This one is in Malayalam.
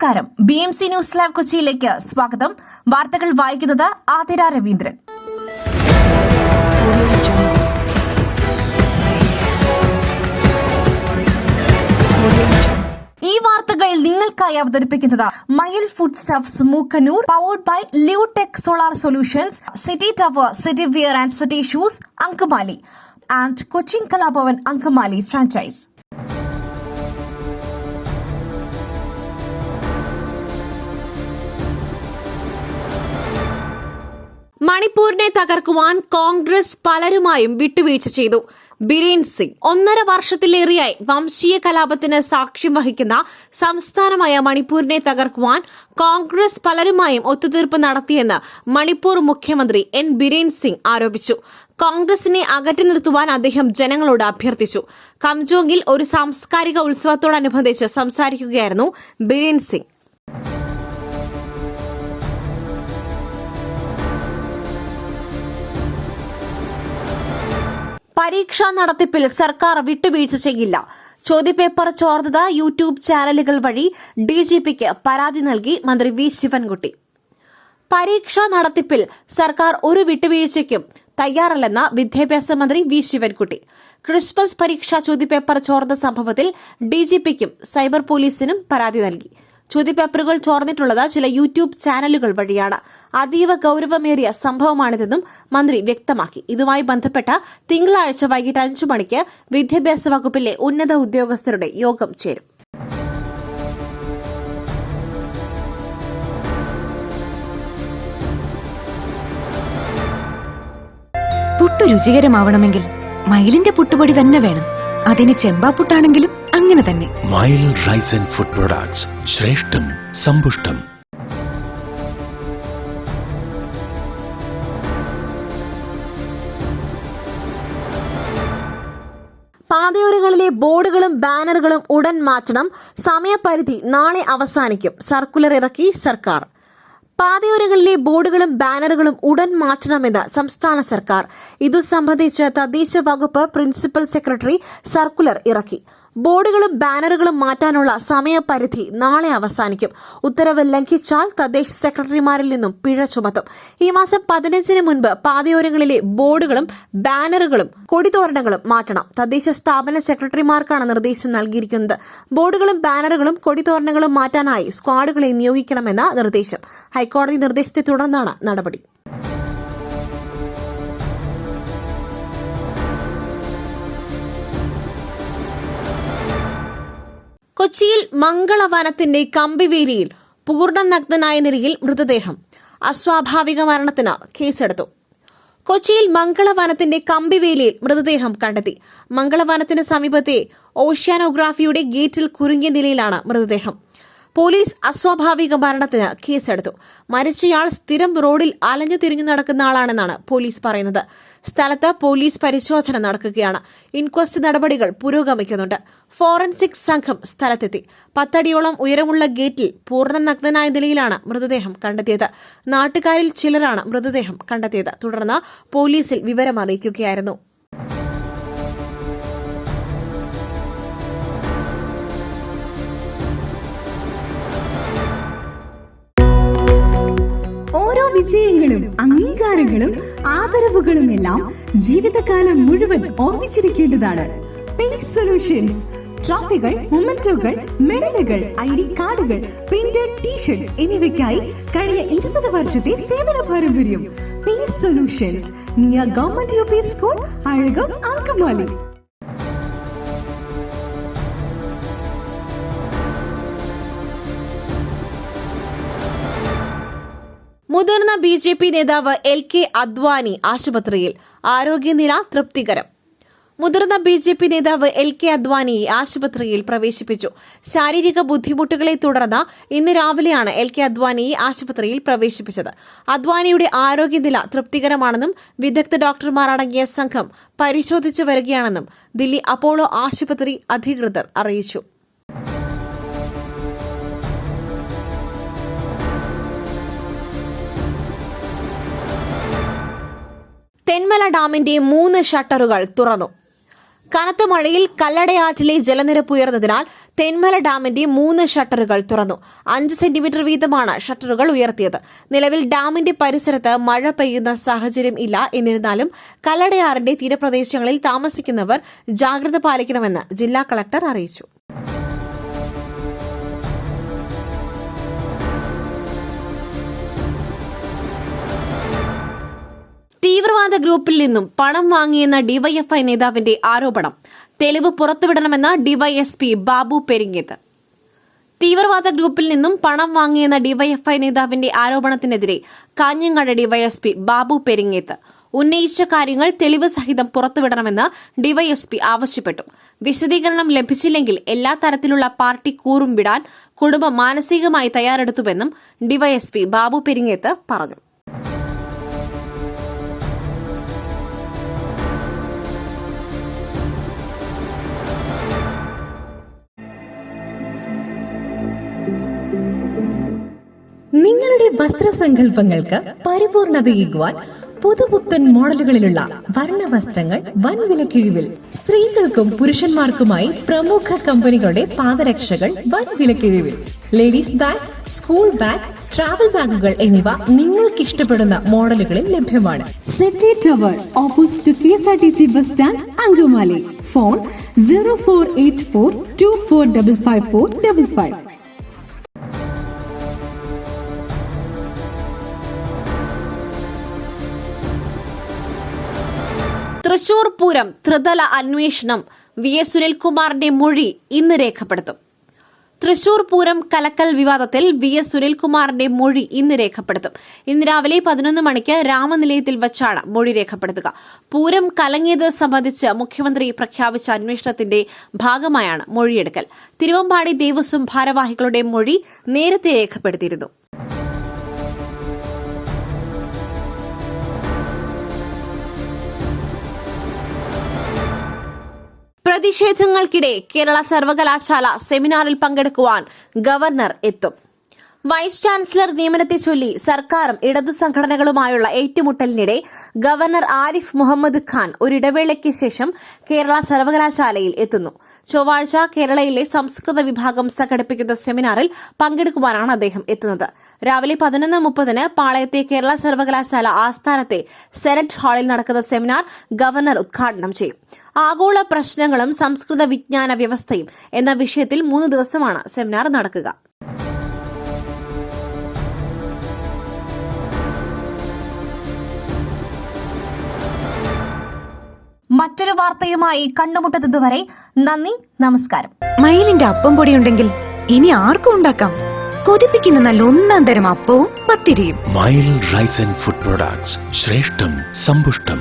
നമസ്കാരം. BMC ന്യൂസ് ലൈവ് കൊച്ചിയിലേക്ക് സ്വാഗതം. വാർത്തകൾ വായിക്കുന്നത് ആതിര രവീന്ദ്രൻ. ഈ വാർത്തകൾ നിങ്ങൾക്കായി അവതരിപ്പിക്കുന്നത് Mayil food stuffs Mookkannoor, powered by Leotech solar solutions, city tower, city wear and city shoes, Angamaly and Cochin Kalabhavan Angamaly franchise. മണിപ്പൂരിനെ തകർക്കുവാൻ കോൺഗ്രസ് പലരുമായും വിട്ടുവീഴ്ച ചെയ്തു. ബിരേൻ സിംഗ് 1.5 വർഷത്തിലേറെയായി വംശീയ കലാപത്തിന് സാക്ഷ്യം വഹിക്കുന്ന സംസ്ഥാനമായ മണിപ്പൂരിനെ തകർക്കുവാൻ കോൺഗ്രസ് പലരുമായും ഒത്തുതീർപ്പ് നടത്തിയെന്ന് മണിപ്പൂർ മുഖ്യമന്ത്രി എൻ ബിരേൻ സിംഗ് ആരോപിച്ചു. കോൺഗ്രസിനെ അകറ്റി നിർത്തുവാൻ അദ്ദേഹം ജനങ്ങളോട് അഭ്യർത്ഥിച്ചു. കംജോങ്ങിൽ ഒരു സാംസ്കാരിക ഉത്സവത്തോടനുബന്ധിച്ച് സംസാരിക്കുകയായിരുന്നു ബിരേൻ സിംഗ്. പരീക്ഷാ നടത്തിപ്പിൽ സർക്കാർ വിട്ടുവീഴ്ച ചെയ്യില്ല. ചോദ്യപേപ്പർ ചോർന്നത് യൂട്യൂബ് ചാനലുകൾ വഴി DGPക്ക് പരാതി നൽകി മന്ത്രി വി ശിവൻകുട്ടി. പരീക്ഷാ നടത്തിപ്പിൽ സർക്കാർ ഒരു വിട്ടുവീഴ്ചയ്ക്കും തയ്യാറല്ലെന്ന വിദ്യാഭ്യാസ മന്ത്രി വി ശിവൻകുട്ടി. ക്രിസ്മസ് പരീക്ഷാ ചോദ്യപേപ്പർ ചോർന്ന സംഭവത്തിൽ DGPക്കും സൈബർ പോലീസിനും പരാതി നൽകി. ചോദ്യപേപ്പറുകൾ ചോർന്നിട്ടുള്ളത് ചില യൂട്യൂബ് ചാനലുകൾ വഴിയാണ്. അതീവ ഗൌരവമേറിയ സംഭവമാണിതെന്നും മന്ത്രി വ്യക്തമാക്കി. ഇതുമായി ബന്ധപ്പെട്ട തിങ്കളാഴ്ച വൈകിട്ട് 5 മണിക്ക് വിദ്യാഭ്യാസ വകുപ്പിലെ ഉന്നത ഉദ്യോഗസ്ഥരുടെ യോഗം ചേരും. പുട്ടു രുചികരമാവണമെങ്കിൽ മയിലിന്റെ പുട്ടുപൊടി തന്നെ വേണം. അതിന് ചെമ്പാപ്പുട്ടാണെങ്കിലും അങ്ങനെ തന്നെ. മയിൽ റൈസ് ആൻഡ് ഫുഡ് പ്രൊഡക്ട്സ്, ശ്രേഷ്ഠം സമ്പുഷ്ടം. പാതയോരങ്ങളിലെ ബോർഡുകളും ബാനറുകളും ഉടൻ മാറ്റണം. സമയപരിധി നാളെ അവസാനിക്കും. സർക്കുലർ ഇറക്കി സർക്കാർ. പാതയോരങ്ങളിലെ ബോർഡുകളും ബാനറുകളും ഉടൻ മാറ്റണമെന്ന് സംസ്ഥാന സർക്കാർ. ഇതു സംബന്ധിച്ച് തദ്ദേശ വകുപ്പ് പ്രിൻസിപ്പൽ സെക്രട്ടറി സർക്കുലർ ഇറക്കി. ബോർഡുകളും ബാനറുകളും മാറ്റാനുള്ള സമയപരിധി നാളെ അവസാനിക്കും. ഉത്തരവ് ലംഘിച്ചാൽ തദ്ദേശ സെക്രട്ടറിമാരിൽ നിന്നും പിഴ ചുമത്തും. ഈ മാസം 15-ന് മുൻപ് പാതയോരങ്ങളിലെ ബോർഡുകളും ബാനറുകളും കൊടിതോരണങ്ങളും മാറ്റണം. തദ്ദേശ സ്ഥാപന സെക്രട്ടറിമാർക്കാണ് നിർദ്ദേശം നൽകിയിരിക്കുന്നത്. ബോർഡുകളും ബാനറുകളും കൊടിതോരണങ്ങളും മാറ്റാനായി സ്ക്വാഡുകളെ നിയോഗിക്കണമെന്ന നിർദ്ദേശം. ഹൈക്കോടതി നിർദ്ദേശത്തെ തുടർന്നാണ് നടപടി. കൊച്ചിയിൽ മംഗളവനത്തിന്റെ കമ്പിവേലിയിൽ പൂർണ്ണനഗ്നനായ നിലയിൽ മൃതദേഹം. അസ്വാഭാവിക മരണത്തിന് കേസെടുത്തു. കൊച്ചിയിൽ മംഗളവനത്തിന്റെ കമ്പിവേലിയിൽ മൃതദേഹം കണ്ടെത്തി. മംഗളവനത്തിന് സമീപത്തെ ഓഷ്യാനോഗ്രാഫിയുടെ ഗേറ്റിൽ കുരുങ്ങിയ നിലയിലാണ് മൃതദേഹം. പോലീസ് അസ്വാഭാവിക മരണത്തിന് കേസെടുത്തു. മരിച്ചയാൾ സ്ഥിരം റോഡിൽ അലഞ്ഞു തിരിഞ്ഞു നടക്കുന്ന ആളാണെന്നാണ് പോലീസ് പറയുന്നത്. സ്ഥലത്ത് പോലീസ് പരിശോധന നടക്കുകയാണ്. ഇൻക്വസ്റ്റ് നടപടികൾ പുരോഗമിക്കുന്നുണ്ട്. ഫോറൻസിക് സംഘം സ്ഥലത്തെത്തി. 10 അടിയോളം ഉയരമുള്ള ഗേറ്റിൽ പൂർണ്ണനഗ്നനായ നിലയിലാണ് മൃതദേഹം കണ്ടെത്തിയത്. നാട്ടുകാരിൽ ചിലരാണ് മൃതദേഹം കണ്ടെത്തിയത്. തുടർന്ന് പോലീസിൽ വിവരമറിയിക്കുകയായിരുന്നു. ഓരോ വിജയങ്ങളും അംഗീകാരങ്ങളും ആദരവുകളുമെല്ലാം ജീവിതകാലം മുഴുവൻ ഓർമ്മിച്ചിരിക്കേണ്ടതാണ്. പേസ് സൊല്യൂഷൻസ് ട്രോഫികൾ, മൊമെന്റോകൾ, മെഡലുകൾ, ID കാർഡുകൾ, പ്രിന്റഡ് ടീഷർട്സ് എന്നിവയ്ക്കായി കഴിഞ്ഞ 20 വർഷത്തെ സേവന പാരമ്പര്യം. Pace solutions, near government UP school, Azhakam, Angamaly. മുതിർന്ന BJP നേതാവ് LK അദ്വാനി ആശുപത്രിയിൽ. ആരോഗ്യനില തൃപ്തികരം. മുതിർന്ന BJP നേതാവ് LK അദ്വാനിയെ ആശുപത്രിയിൽ പ്രവേശിപ്പിച്ചു. ശാരീരിക ബുദ്ധിമുട്ടുകളെ തുടർന്ന് ഇന്ന് രാവിലെയാണ് LK അദ്വാനിയെ ആശുപത്രിയിൽ പ്രവേശിപ്പിച്ചത്. അദ്വാനിയുടെ ആരോഗ്യനില തൃപ്തികരമാണെന്നും വിദഗ്ധ ഡോക്ടർമാർ അടങ്ങിയ സംഘം പരിശോധിച്ചു വരികയാണെന്നും ദില്ലി അപ്പോളോ ആശുപത്രി അധികൃതർ അറിയിച്ചു. തെന്മല ഡാമിന്റെ 3 ഷട്ടറുകൾ തുറന്നു. കനത്ത മഴയിൽ കല്ലടയാറ്റിലെ ജലനിരപ്പ് ഉയർന്നതിനാൽ തെന്മല ഡാമിന്റെ 3 ഷട്ടറുകൾ തുറന്നു. 5 സെന്റിമീറ്റർ വീതമാണ് ഷട്ടറുകൾ ഉയർത്തിയത്. നിലവിൽ ഡാമിന്റെ പരിസരത്ത് മഴ പെയ്യുന്ന സാഹചര്യം ഇല്ല. എന്നിരുന്നാലും കല്ലടയാറിന്റെ തീരപ്രദേശങ്ങളിൽ താമസിക്കുന്നവർ ജാഗ്രത പാലിക്കണമെന്ന് ജില്ലാ കളക്ടർ അറിയിച്ചു. തീവ്രവാദ ഗ്രൂപ്പിൽ നിന്നും പണം വാങ്ങിയെന്ന ഡിവൈഎഫ്ഐ നേതാവിന്റെ ആരോപണം. തെളിവ് പുറത്തുവിടണമെന്ന് ഡിവൈഎസ്പി ബാബു പെരിങ്ങേത്ത്. തീവ്രവാദ ഗ്രൂപ്പിൽ നിന്നും പണം വാങ്ങിയെന്ന ഡിവൈഎഫ്ഐ നേതാവിന്റെ ആരോപണത്തിനെതിരെ കാഞ്ഞങ്ങാട് ഡിവൈഎസ്പി ബാബു പെരിങ്ങേത്ത് ഉന്നയിച്ച കാര്യങ്ങൾ തെളിവ് സഹിതം പുറത്തുവിടണമെന്ന് ഡിവൈഎസ്പി ആവശ്യപ്പെട്ടു. വിശദീകരണം ലഭിച്ചില്ലെങ്കിൽ എല്ലാ തരത്തിലുള്ള പാർട്ടി കൂറും വിടാൻ കുടുംബം മാനസികമായി തയ്യാറെടുത്തുവെന്നും ഡിവൈഎസ്പി ബാബു പെരിങ്ങേത്ത് പറഞ്ഞു. നിങ്ങളുടെ വസ്ത്രസങ്കല്പങ്ങൾക്ക് പരിപൂർണതയേകുവാൻ പുതുപുത്തൻ മോഡലുകളിലുള്ള വർണ്ണവസ്ത്രങ്ങൾ വൻ വിലക്കിഴിവിൽ. സ്ത്രീകൾക്കും പുരുഷന്മാർക്കുമായി പ്രമുഖ കമ്പനികളുടെ പാദരക്ഷകൾ വൻ വിലക്കിഴിവിൽ. Ladies bag, school bag, travel ബാഗുകൾ എന്നിവ നിങ്ങൾക്ക് ഇഷ്ടപ്പെടുന്ന മോഡലുകളിൽ ലഭ്യമാണ്. City tower opposite KSRTC bus stand, Angamaly. Phone 0484245555. Thrissur Pooram ത്രിതല അന്വേഷണം. VS സുനിൽകുമാറിന്റെ മൊഴി ഇന്ന് രേഖപ്പെടുത്തും. തൃശൂർ പൂരം കലക്കൽ വിവാദത്തിൽ VS സുനിൽകുമാറിന്റെ മൊഴി ഇന്ന് രേഖപ്പെടുത്തും. ഇന്ന് രാവിലെ 11 മണിക്ക് രാമനിലയത്തിൽ വച്ചാണ് മൊഴി രേഖപ്പെടുത്തുക. പൂരം കലങ്ങിയത് സംബന്ധിച്ച് മുഖ്യമന്ത്രി പ്രഖ്യാപിച്ച അന്വേഷണത്തിന്റെ ഭാഗമായാണ് മൊഴിയെടുക്കൽ. തിരുവമ്പാടി ദേവസ്വം ഭാരവാഹികളുടെ മൊഴി നേരത്തെ രേഖപ്പെടുത്തിയിരുന്നു. പ്രതിഷേധങ്ങൾക്കിടെ കേരള സർവകലാശാല സെമിനാറിൽ പങ്കെടുക്കുവാൻ ഗവർണർ എത്തും. വൈസ് ചാൻസലർ നിയമനത്തെ ചൊല്ലി സർക്കാരും ഇടതു സംഘടനകളുമായുള്ള ഏറ്റുമുട്ടലിനിടെ ഗവർണർ ആരിഫ് മുഹമ്മദ് ഖാൻ ഒരിടവേളയ്ക്ക് ശേഷം കേരള സർവകലാശാലയിൽ എത്തുന്നു. ചൊവ്വാഴ്ച കേരളയിലെ സംസ്കൃത വിഭാഗം സംഘടിപ്പിക്കുന്ന സെമിനാറിൽ പങ്കെടുക്കുവാനാണ് അദ്ദേഹം എത്തുന്നത്. രാവിലെ 11:30 പാളയത്തെ കേരള സർവകലാശാല ആസ്ഥാനത്തെ സെനറ്റ് ഹാളിൽ നടക്കുന്ന സെമിനാർ ഗവർണർ ഉദ്ഘാടനം ചെയ്യും. ആഗോള പ്രശ്നങ്ങളും സംസ്കൃത വിജ്ഞാന വ്യവസ്ഥയും എന്ന വിഷയത്തിൽ 3 ദിവസമാണ് സെമിനാർ നടക്കുക. മറ്റൊരു വാർത്തയുമായി കണ്ടുമുട്ടുന്നതുവരെ നന്ദി, നമസ്കാരം. മയിലിന്റെ അപ്പം പൊടിയുണ്ടെങ്കിൽ ഇനി ആർക്കും ഉണ്ടാക്കാം. കൊതിപ്പിക്കുന്ന നല്ല 1-ാം തരം അപ്പവും പത്തിരിയും. മയിൽ റൈസ് ആൻഡ് ഫുഡ് പ്രോഡക്ട്സ്, ശ്രേഷ്ഠം സമ്പുഷ്ടം.